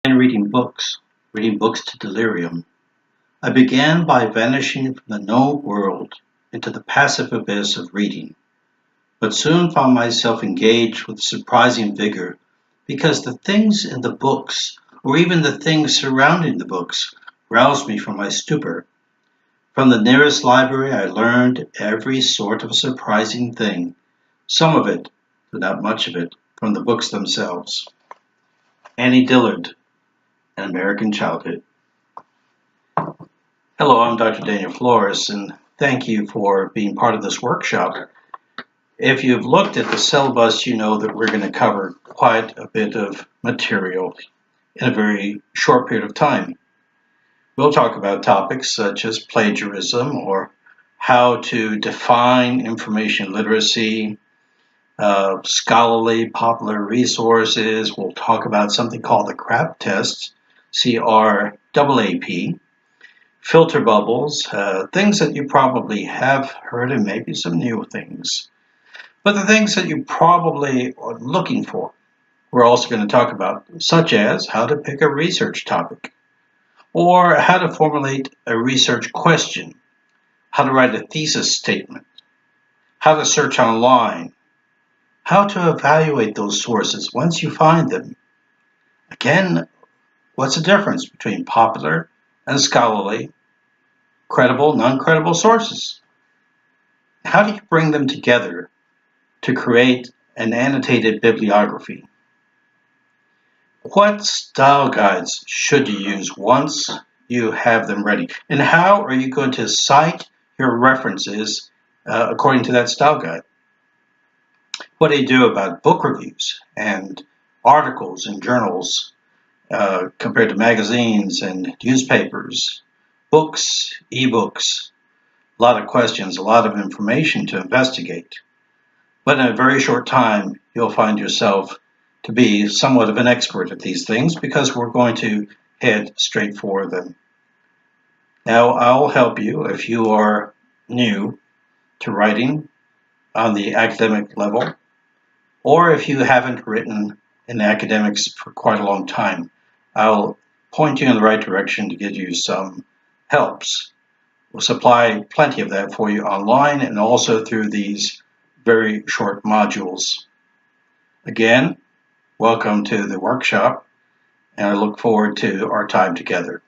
And reading books to delirium. I began by vanishing from the known world into the passive abyss of reading, but soon found myself engaged with surprising vigor because the things in the books, or even the things surrounding the books, roused me from my stupor. From the nearest library I learned every sort of surprising thing, some of it, but not much of it, from the books themselves. Annie Dillard, An American Childhood. Hello, I'm Dr. Daniel Flores, and thank you for being part of this workshop. If you've looked at the syllabus, you know that we're going to cover quite a bit of material in a very short period of time. We'll talk about topics such as plagiarism or how to define information literacy, scholarly popular resources. We'll talk about something called the CRAP test, CRAAP, filter bubbles, things that you probably have heard and maybe some new things. But the things that you probably are looking for, we're also going to talk about, such as how to pick a research topic, or how to formulate a research question, how to write a thesis statement, how to search online, how to evaluate those sources once you find them. Again, what's the difference between popular and scholarly, credible, non-credible sources? How do you bring them together to create an annotated bibliography? What style guides should you use once you have them ready? And how are you going to cite your references according to that style guide? What do you do about book reviews and articles in journals compared to magazines and newspapers, books, ebooks? A lot of questions, a lot of information to investigate. But in a very short time, you'll find yourself to be somewhat of an expert at these things because we're going to head straight for them. Now, I'll help you if you are new to writing on the academic level, or if you haven't written in academics for quite a long time. I'll point you in the right direction to get you some helps. We'll supply plenty of that for you online and also through these very short modules. Again, welcome to the workshop, and I look forward to our time together.